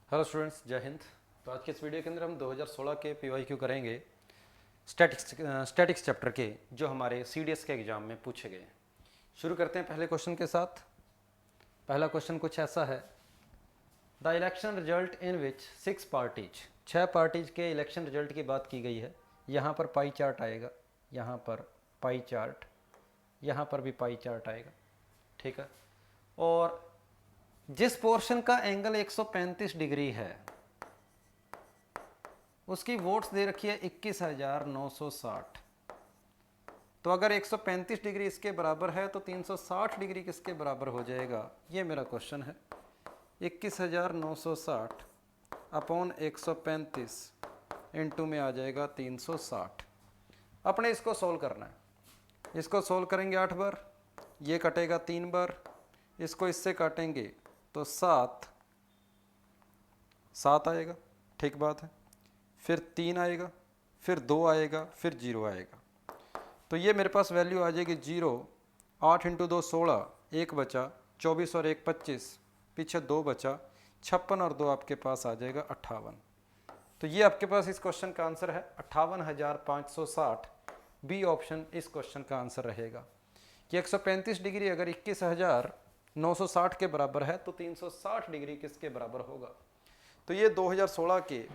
Hello students, जय हिंद। तो आज के इस वीडियो के अंदर हम 2016 के पीवाईक्यू करेंगे स्टैटिक्स चैप्टर के, जो हमारे सीडीएस के एग्जाम में पूछे गए। शुरू करते हैं पहले क्वेश्चन के साथ। पहला क्वेश्चन कुछ ऐसा है, the election result in which 6 parties, 6 parties के इलेक्शन रिजल्ट की बात की गई है। यहाँ पर पाई चार्ट आएगा, यहाँ पर पाई चार्ट, यहाँ पर भी पाई चार्ट आएगा, ठीक है। और जिस पोर्शन का एंगल 135 डिग्री है उसकी वोट्स दे रखी है 21,960। तो अगर 135 डिग्री इसके बराबर है तो 360 डिग्री किसके बराबर हो जाएगा, ये मेरा क्वेश्चन है। 21,960 अपॉन 135 इंटू में आ जाएगा 360। अपने इसको सोल्व करना है। इसको सोल्व करेंगे 8 बार, ये कटेगा 3 बार, इसको इससे काटेंगे तो 7 आएगा, ठीक बात है। फिर 3 आएगा, फिर 2 आएगा, फिर 0 आएगा। तो ये मेरे पास वैल्यू आ जाएगी 0। 8 इंटू 2 16, 1 बचा, 24 और 1 25, पीछे 2 बचा, 56 और 2 आपके पास आ जाएगा 58। तो ये आपके पास इस क्वेश्चन का आंसर है 58,560। बी ऑप्शन इस क्वेश्चन का आंसर रहेगा कि 135 डिग्री अगर 21,960 के बराबर है तो 360 डिग्री किसके बराबर होगा। तो ये 2016 के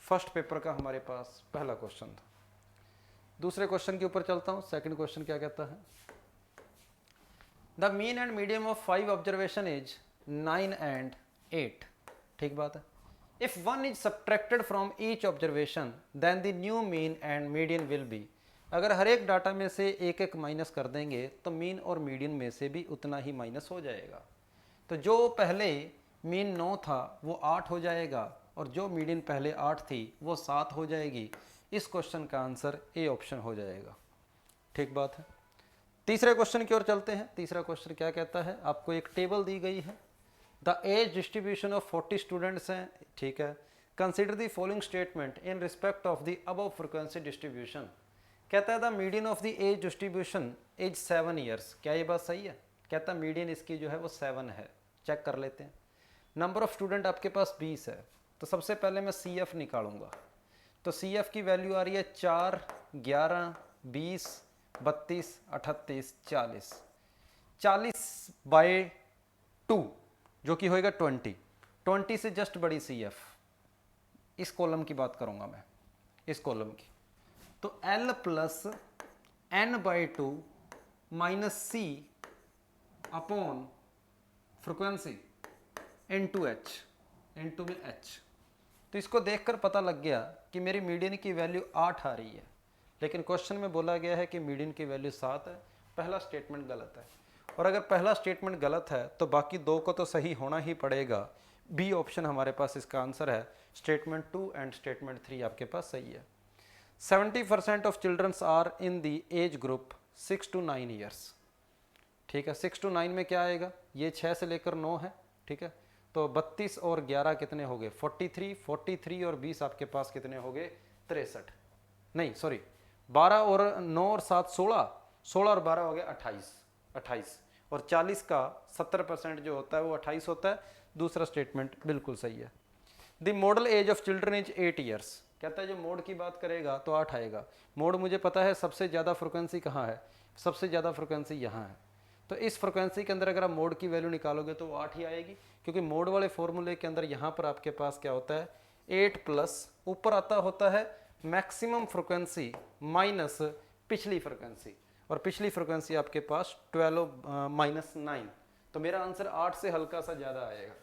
फर्स्ट पेपर का हमारे पास पहला क्वेश्चन था। दूसरे क्वेश्चन के ऊपर चलता हूं। सेकंड क्वेश्चन क्या कहता है, the mean and medium of 5 observation is 9 and 8, ठीक बात है। If 1 is subtracted from each observation then the new mean and median will be. अगर हर एक डाटा में से एक एक माइनस कर देंगे तो मीन और मीडियन में से भी उतना ही माइनस हो जाएगा। तो जो पहले मीन 9 था वो 8 हो जाएगा, और जो मीडियन पहले 8 थी वो 7 हो जाएगी। इस क्वेश्चन का आंसर ए ऑप्शन हो जाएगा, ठीक बात है। तीसरे क्वेश्चन की ओर चलते हैं। तीसरा क्वेश्चन क्या कहता है, आपको एक टेबल दी गई है, the age distribution of 40 students हैं, ठीक है। Consider the following statement in respect of the above frequency distribution. कहता है the median of the age distribution is 7 years. क्या ये बात सही है? कहता है मीडियन इसकी जो है वो 7 है। चेक कर लेते हैं। नंबर ऑफ स्टूडेंट आपके पास 20 है, तो सबसे पहले मैं सी एफ निकालूंगा। तो सी एफ की वैल्यू आ रही है 4, 11, 20, 32, 38, 40। 40/2 जो कि होएगा 20 से जस्ट बड़ी सी एफ। इस कॉलम की बात करूंगा मैं, इस कॉलम की। तो L plus n/2 minus C upon frequency into H, into में एच। तो इसको देखकर पता लग गया कि मेरी मीडियन की वैल्यू 8 आ रही है, लेकिन क्वेश्चन में बोला गया है कि मीडियन की वैल्यू 7 है। पहला स्टेटमेंट गलत है, और अगर पहला स्टेटमेंट गलत है तो बाकी दो को तो सही होना ही पड़ेगा। बी ऑप्शन हमारे पास इसका आंसर है। स्टेटमेंट 2 एंड स्टेटमेंट 3 आपके पास सही है। 70% of childrens are in the age group 6 to 9 years, ठीक है। 6 to 9 में क्या आएगा, ये 6 से लेकर 9 है, ठीक है। तो 32 और 11 कितने हो गए 43, 43 और 20 आपके पास कितने हो गए 63, नहीं सॉरी 12 और 9 और 7 16, 16 और 12 हो गए 28, और 40 का 70% जो होता है वो 28 होता है। दूसरा स्टेटमेंट बिल्कुल सही है। The modal age of children is 8 years. कहता है जो मोड की बात करेगा तो 8 आएगा। मोड मुझे पता है सबसे ज़्यादा फ्रिक्वेंसी कहाँ है, सबसे ज़्यादा फ्रिक्वेंसी यहाँ है। तो इस फ्रिक्वेंसी के अंदर अगर आप मोड की वैल्यू निकालोगे तो वो 8 ही आएगी, क्योंकि मोड वाले फॉर्मूले के अंदर यहाँ पर आपके पास क्या होता है 8 प्लस ऊपर आता होता है मैक्सिमम फ्रिक्वेंसी माइनस पिछली फ्रिक्वेंसी, और पिछली फ्रिक्वेंसी आपके पास 12 माइनस 9। तो मेरा आंसर 8 से हल्का सा ज़्यादा आएगा।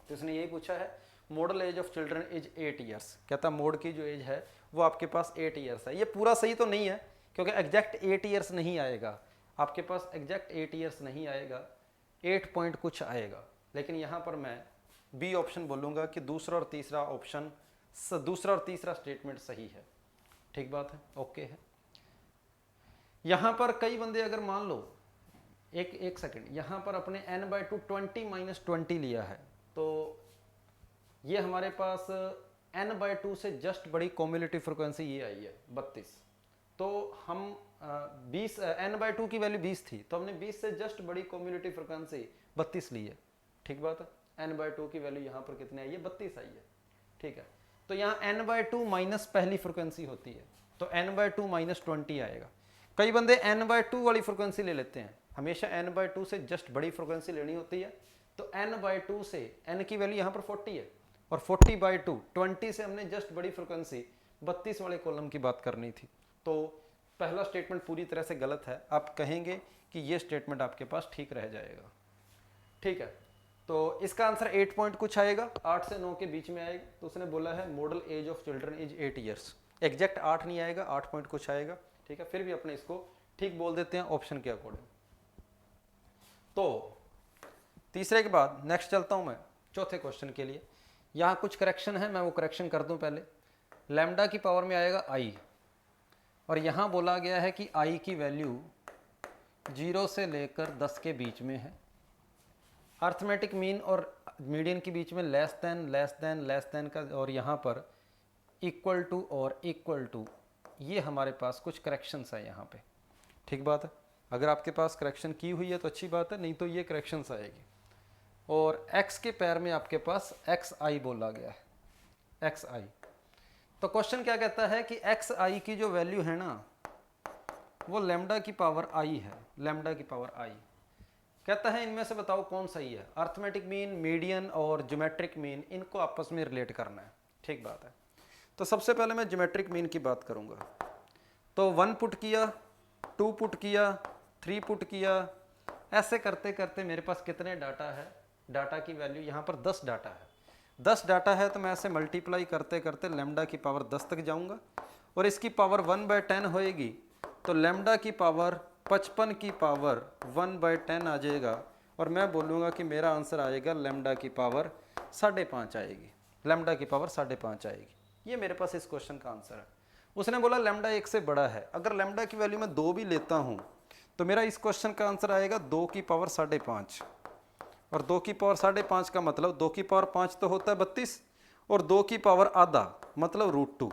तो इसने यही पूछा है modal age of children is 8 years. कहता मोड की जो एज है वो आपके पास 8 ईयर्स है। ये पूरा सही तो नहीं है, क्योंकि एग्जैक्ट 8 ईयर्स नहीं आएगा आपके पास, एग्जैक्ट 8 ईयर्स नहीं आएगा, 8 पॉइंट कुछ आएगा। लेकिन यहाँ पर मैं बी ऑप्शन बोलूँगा कि दूसरा और तीसरा ऑप्शन, दूसरा और तीसरा स्टेटमेंट सही है, ठीक बात है, ओके है। यहाँ पर कई बंदे अगर मान लो एक सेकंड, यहाँ पर अपने n/2 20 - 20 लिया है, तो ये हमारे पास n/2 से जस्ट बड़ी कॉम्युलेटिव फ्रिक्वेंसी ये आई है 32। तो हम 20 n/2 की वैल्यू 20 थी, तो हमने 20 से जस्ट बड़ी कॉम्युलेटिव फ्रिक्वेंसी 32 ली है, ठीक बात है। n/2 की वैल्यू यहाँ पर कितनी आई है, 32 आई है। ठीक है, तो यहाँ n/2 माइनस पहली फ्रिक्वेंसी होती है, तो n/2 माइनस 20 आएगा। कई बंदे n/2 वाली फ्रिक्वेंसी ले लेते हैं, हमेशा n/2 से जस्ट बड़ी फ्रिक्वेंसी लेनी होती है। तो n/2 से n की वैल्यू यहाँ पर 40 है, और 40/2 20 से हमने जस्ट बड़ी फ्रिक्वेंसी 32 वाले कॉलम की बात करनी थी। तो पहला स्टेटमेंट पूरी तरह से गलत है, आप कहेंगे कि ये स्टेटमेंट आपके पास ठीक रह जाएगा। ठीक है, तो इसका आंसर 8 पॉइंट कुछ आएगा, 8 से 9 के बीच में आएगा। तो उसने बोला है modal age of children is 8 years, exact 8 नहीं आएगा, 8 पॉइंट कुछ आएगा। ठीक है, फिर भी अपने इसको ठीक बोल देते हैं ऑप्शन के अकॉर्डिंग। तो तीसरे के बाद नेक्स्ट चलता हूं मैं चौथे क्वेश्चन के लिए। यहाँ कुछ करेक्शन है, मैं वो करेक्शन कर दूं पहले। लैम्डा की पावर में आएगा i, और यहाँ बोला गया है कि i की वैल्यू 0 से लेकर 10 के बीच में है। अर्थमेटिक मीन और मीडियन के बीच में लेस देन का, और यहाँ पर इक्वल टू और इक्वल टू, ये हमारे पास कुछ करेक्शंस है यहाँ पे। ठीक बात है, अगर आपके पास करेक्शन की हुई है तो अच्छी बात है, नहीं तो ये करेक्शंस आएगी। और x के पैर में आपके पास xi बोला गया है, xi। तो क्वेश्चन क्या कहता है कि xi की जो वैल्यू है ना, वो लैम्डा की पावर i है, लैम्डा की पावर i। कहता है इनमें से बताओ कौन सही है। अर्थमेटिक मीन, मीडियन और ज्योमेट्रिक मीन, इनको आपस में रिलेट करना है। ठीक बात है, तो सबसे पहले मैं ज्योमेट्रिक मीन की बात करूंगा। तो 1 पुट किया, 2 पुट किया, 3 पुट किया, ऐसे करते करते मेरे पास कितने डाटा है, डाटा की वैल्यू यहाँ पर 10 डाटा है। 10 डाटा है तो मैं ऐसे मल्टीप्लाई करते करते लैम्डा की पावर 10 तक जाऊंगा, और इसकी पावर 1/10 होएगी, तो लैम्डा की पावर 55 की पावर 1/10 आ जाएगा, और मैं बोलूँगा कि मेरा आंसर आएगा लैम्डा की पावर 5.5 आएगी, लैम्डा की पावर 5.5 आएगी। ये मेरे पास इस क्वेश्चन का आंसर है। उसने बोला लैम्डा 1 से बड़ा है, अगर लैम्डा की वैल्यू मैं 2 भी लेता हूँ तो मेरा इस क्वेश्चन का आंसर आएगा 2 की पावर 5.5, और 2 की पावर 5.5 का मतलब 2 की पावर 5 तो होता है 32, और 2 की पावर आधा मतलब √2,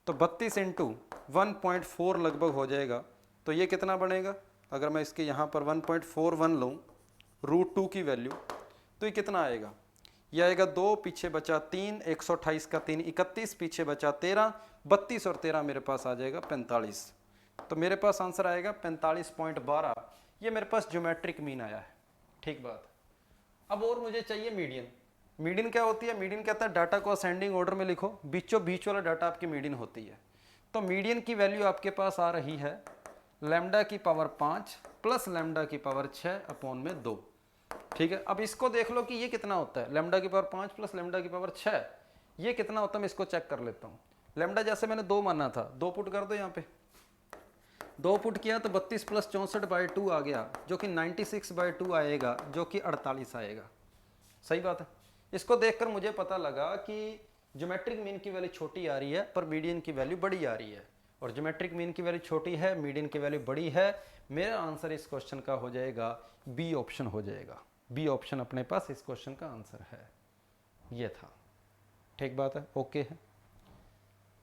तो 32 इंटू 1.4 लगभग हो जाएगा। तो ये कितना बनेगा, अगर मैं इसके यहाँ पर 1.41 लूँ √2 की वैल्यू, तो ये कितना आएगा, ये आएगा 2, पीछे बचा 3, 128 का 3 31, पीछे बचा 13, 32 और 13 मेरे पास आ जाएगा 45। तो मेरे पास आंसर आएगा 45.12। ये मेरे पास ज्योमेट्रिक मीन आया है। ठीक बात। अब और मुझे चाहिए मीडियन। मीडियन क्या होती है, मीडियन कहता है डाटा को असेंडिंग ऑर्डर में लिखो, बीचों बीच वाला डाटा आपकी मीडियन होती है। तो मीडियन की वैल्यू आपके पास आ रही है लैम्डा की पावर 5 प्लस लैम्डा की पावर 6/2। ठीक है, अब इसको देख लो कि ये कितना होता है, लैम्डा की पावर 5 प्लस लैम्डा की पावर 6, ये कितना होता है, मैं इसको चेक कर लेता हूँ। लैम्डा जैसे मैंने 2 माना था, 2 पुट कर दो यहाँ पे, 2 पुट किया तो 32 प्लस 64/2 आ गया, जो कि 96/2 आएगा, जो कि 48 आएगा। सही बात है। इसको देखकर मुझे पता लगा कि ज्योमेट्रिक मीन की वैल्यू छोटी आ रही है पर मीडियन की वैल्यू बड़ी आ रही है, और ज्योमेट्रिक मीन की वैल्यू छोटी है, मीडियन की वैल्यू बड़ी है। मेरा आंसर इस क्वेश्चन का हो जाएगा बी ऑप्शन हो जाएगा। बी ऑप्शन अपने पास इस क्वेश्चन का आंसर है। ये था। ठीक बात है, ओके है।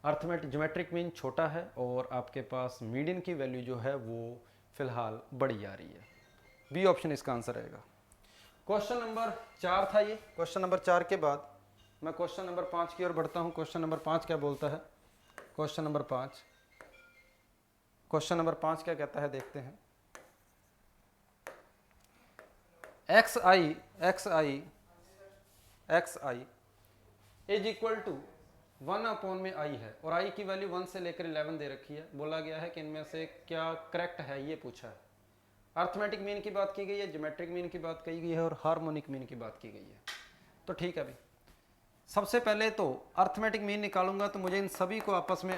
अर्थमेटिक ज्योमेट्रिक मीन छोटा है और आपके पास मीडियन की वैल्यू जो है वो फिलहाल बड़ी आ रही है। बी ऑप्शन इसका आंसर रहेगा। क्वेश्चन नंबर 4 था ये। क्वेश्चन नंबर 4 के बाद मैं क्वेश्चन नंबर 5 की ओर बढ़ता हूँ। क्वेश्चन नंबर 5 क्या बोलता है, क्वेश्चन नंबर 5 क्या कहता है, देखते हैं। xi is equal to 1/i है, और i की वैल्यू 1 से लेकर 11 दे रखी है। बोला गया है कि इनमें से क्या करेक्ट है, ये पूछा है। अर्थमेटिक मीन की बात की गई है, ज्योमेट्रिक मीन की बात की गई है, और हार्मोनिक मीन की बात की गई है। तो ठीक है भाई, सबसे पहले तो अर्थमेटिक मीन निकालूंगा तो मुझे इन सभी को आपस में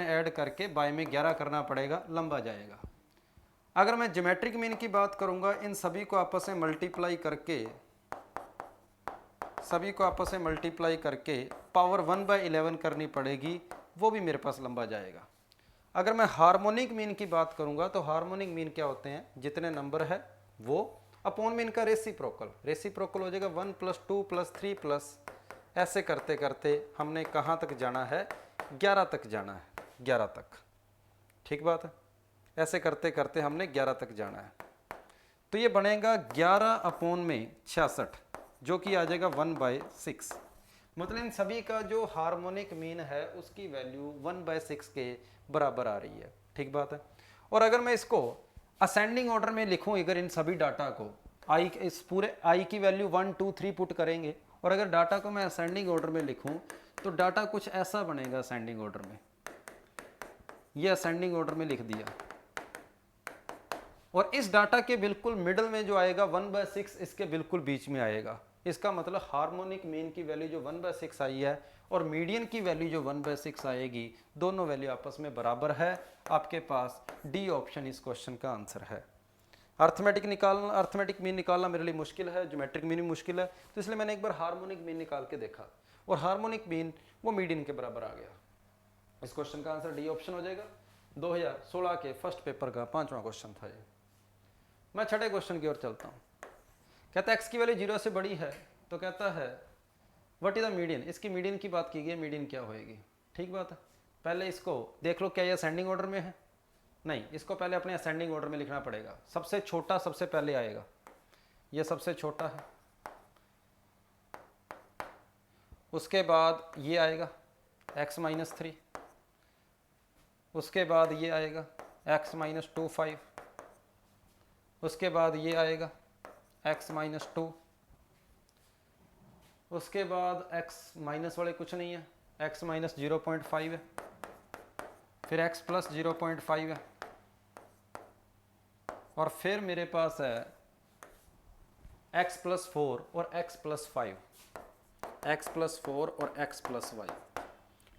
ऐड करके बाय में 11 करना पड़ेगा, लंबा जाएगा। अगर मैं ज्योमेट्रिक मीन की बात करूंगा, इन सभी को आपस में मल्टीप्लाई करके पावर 1/11 करनी पड़ेगी, वो भी मेरे पास लंबा जाएगा। अगर मैं हार्मोनिक मीन की बात करूंगा तो हार्मोनिक मीन क्या होते हैं, जितने नंबर है वो अपॉन मीन का रेसिप्रोकल हो जाएगा 1 + 2 + 3 प्लस, ऐसे करते करते हमने कहाँ तक जाना है, 11 तक जाना है, 11 तक। ठीक बात है, ऐसे करते करते हमने 11 तक जाना है। तो ये बनेगा 11/66 जो कि आ जाएगा 1/6। मतलब इन सभी का जो हार्मोनिक मीन है उसकी वैल्यू 1/6 के बराबर आ रही है। ठीक बात है। और अगर मैं इसको असेंडिंग ऑर्डर में लिखूं, अगर इन सभी डाटा को आई, इस पूरे आई की वैल्यू 1 2 3 पुट करेंगे, और अगर डाटा को मैं असेंडिंग ऑर्डर में लिखूं तो डाटा कुछ ऐसा बनेगा असेंडिंग ऑर्डर में। ये असेंडिंग ऑर्डर में लिख दिया, और इस डाटा के बिल्कुल मिडल में जो आएगा 1/6 इसके बिल्कुल बीच में आएगा। इसका मतलब हार्मोनिक मीन की वैल्यू जो 1/6 आई है और मीडियन की वैल्यू जो 1/6 आएगी, दोनों वैल्यू आपस में बराबर है। आपके पास डी ऑप्शन इस क्वेश्चन का आंसर है। अर्थमेटिक मीन निकालना मेरे लिए मुश्किल है, ज्योमेट्रिक मीन भी मुश्किल है, तो इसलिए मैंने एक बार हार्मोनिक मीन निकाल के देखा और हार्मोनिक मीन वो मीडियन के बराबर आ गया। इस क्वेश्चन का आंसर डी ऑप्शन हो जाएगा। 2016 के फर्स्ट पेपर का 5वां क्वेश्चन था ये। मैं छठे क्वेश्चन की ओर चलता हूँ। कहता है एक्स की वैल्यू 0 से बड़ी है, तो कहता है व्हाट इज द मीडियन। इसकी मीडियन की बात की गई, मीडियन क्या होएगी। ठीक बात है। पहले इसको देख लो, क्या ये असेंडिंग ऑर्डर में है? नहीं, इसको पहले अपने असेंडिंग ऑर्डर में लिखना पड़ेगा। सबसे छोटा सबसे पहले आएगा, ये सबसे छोटा है, उसके बाद ये आएगा x-3, उसके बाद ये आएगा x-25, उसके बाद ये आएगा x-2, उसके बाद x माइनस वाले कुछ नहीं है, x-0.5 है, फिर x+0.5 है, और फिर मेरे पास है x+4 और x+5, x+4 और x+5।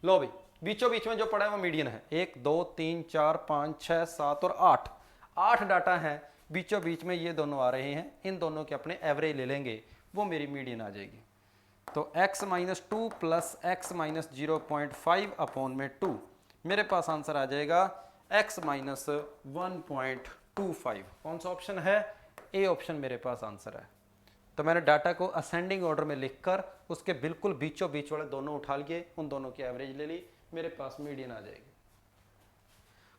लो भाई, बीचों बीच में जो पड़ा है वो मीडियन है। 1 2 3 4 5 6 7 और 8 डाटा हैं बीचों बीच में, ये दोनों आ रहे हैं। इन दोनों के अपने एवरेज ले लेंगे, वो मेरी मीडियन आ जाएगी। तो x-2 प्लस x-0.5 अपॉन में 2, मेरे पास आंसर आ जाएगा x-1.25। कौन सा ऑप्शन है? ए ऑप्शन मेरे पास आंसर है। तो मैंने डाटा को असेंडिंग ऑर्डर में लिखकर उसके बिल्कुल बीचों बीच वाले दोनों उठा लिए, उन दोनों की एवरेज ले ली, मेरे पास मीडियन आ जाएगी।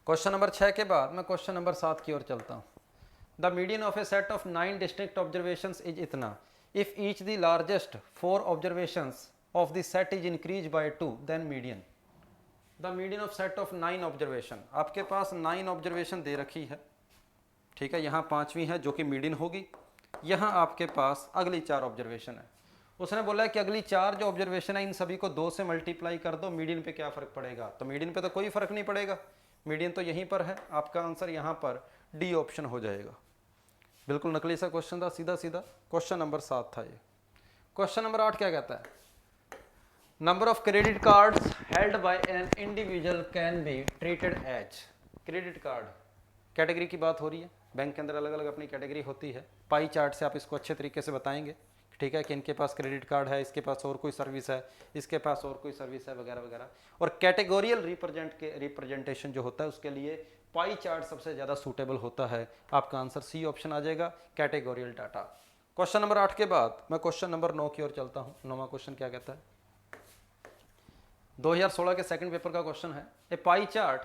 क्वेश्चन नंबर 6 के बाद मैं क्वेश्चन नंबर 7 की ओर चलता हूँ। The median of a set of 9 distinct observations is इतना, if each the largest 4 observations of the set is increase by 2 then median. The median of set of 9 observation, आपके पास 9 ऑब्जर्वेशन दे रखी है। ठीक है, यहाँ 5वीं है जो कि मीडियन होगी। यहाँ आपके पास अगली 4 ऑब्जर्वेशन है। उसने बोला है कि अगली 4 जो ऑब्जर्वेशन है इन सभी को 2 से मल्टीप्लाई कर दो, मीडियन पे क्या फर्क पड़ेगा? तो मीडियन पे तो कोई फर्क नहीं पड़ेगा, मीडियन तो यहीं पर है। आपका आंसर यहाँ पर डी ऑप्शन हो जाएगा। बिल्कुल नकली सा क्वेश्चन था, सीधा सीधा। क्वेश्चन नंबर 7 था ये। क्वेश्चन नंबर 8 क्या कहता है? Number of credit cards held by an individual can be treated as. Credit card category की बात हो रही है। बैंक के अंदर अलग अलग अपनी कैटेगरी होती है। पाई चार्ट से आप इसको अच्छे तरीके से बताएंगे, ठीक है, कि इनके पास क्रेडिट कार्ड है, इसके पास और कोई सर्विस है, इसके पास और कोई सर्विस है, वगैरह वगैरह। और कैटेगोरियल रिप्रेजेंटेशन जो होता है उसके लिए पाई चार्ट सबसे ज़्यादा सूटेबल होता है। आपका आंसर सी ऑप्शन आ जाएगा, कैटेगोरियल डाटा। क्वेश्चन नंबर 8 के बाद मैं क्वेश्चन नंबर 9 की ओर चलता हूँ। 9वां क्वेश्चन क्या कहता है? 2016 के सेकंड पेपर का क्वेश्चन है। A pie chart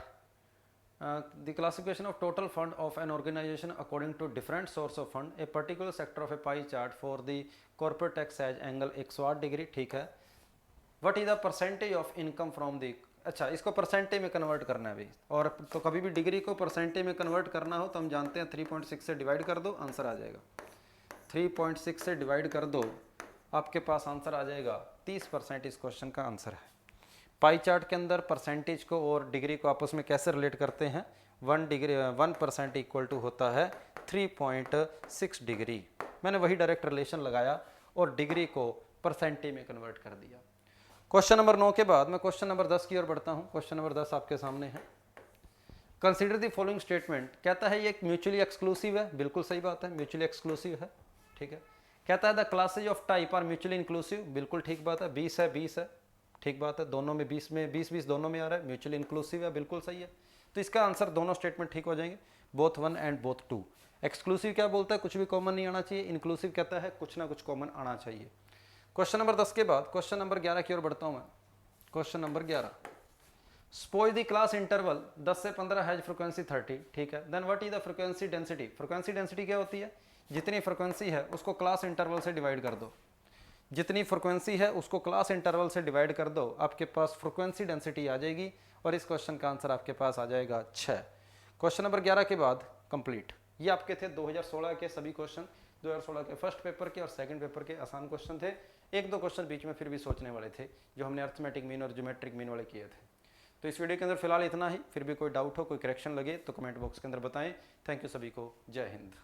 the classification of total fund of an organization according to different source of fund, a particular sector of a pie chart for the corporate tax has angle 108 degree. ठीक है, what is the percentage of income from the, अच्छा इसको percentage में convert करना है भाई। और तो कभी भी डिग्री को परसेंटेज में कन्वर्ट करना हो तो हम जानते हैं 3.6 से डिवाइड कर दो, आंसर आ जाएगा। 3.6 से डिवाइड कर दो, आपके पास आंसर आ जाएगा 30%। इस क्वेश्चन का आंसर है। पाई चार्ट के अंदर परसेंटेज को और डिग्री को आपस में कैसे रिलेट करते हैं? 1% इक्वल टू होता है 3.6 डिग्री। मैंने वही डायरेक्ट रिलेशन लगाया और डिग्री को परसेंटेज में कन्वर्ट कर दिया। क्वेश्चन नंबर 9 के बाद मैं क्वेश्चन नंबर 10 की ओर बढ़ता हूँ। क्वेश्चन नंबर 10 आपके सामने है। Consider the following statement. कहता है ये एक म्यूचुअली एक्सक्लूसिव है, बिल्कुल सही बात है, म्यूचुअली एक्सक्लूसिव है। ठीक है, कहता है the classes of type are mutually inclusive, बिल्कुल ठीक बात है। 20 है, 20 है, ठीक बात है। दोनों में 20 दोनों में आ रहा है, म्यूचुअली इंक्लूसिव है, बिल्कुल सही है। तो इसका आंसर दोनों स्टेटमेंट ठीक हो जाएंगे, बोथ 1 एंड बोथ 2। एक्सक्लूसिव क्या बोलता है? कुछ भी कॉमन नहीं आना चाहिए। इंक्लूसिव कहता है कुछ ना कुछ कॉमन आना चाहिए। क्वेश्चन नंबर 10 के बाद क्वेश्चन नंबर 11 की ओर बढ़ता हूं मैं। Question number 11, suppose the class interval 10 से 15 हैज फ्रीक्वेंसी 30। ठीक है, then what is the frequency density. Frequency density क्या होती है? जितनी फ्रिक्वेंसी है उसको क्लास इंटरवल से डिवाइड कर दो, जितनी फ्रिक्वेंसी है उसको क्लास इंटरवल से डिवाइड कर दो, आपके पास फ्रिक्वेंसी डेंसिटी आ जाएगी और इस क्वेश्चन का आंसर आपके पास आ जाएगा 6। क्वेश्चन नंबर 11 के बाद कंप्लीट। ये आपके थे 2016 के सभी क्वेश्चन, 2016 के फर्स्ट पेपर के और सेकंड पेपर के आसान क्वेश्चन थे। एक दो क्वेश्चन बीच में फिर भी सोचने वाले थे जो हमने अर्थमेटिक मीन और ज्योमेट्रिक मीन वाले किए थे। तो इस वीडियो के अंदर फिलहाल इतना ही, फिर भी कोई डाउट हो, कोई करेक्शन लगे तो कमेंट बॉक्स के अंदर बताएं। थैंक यू सभी को, जय हिंद।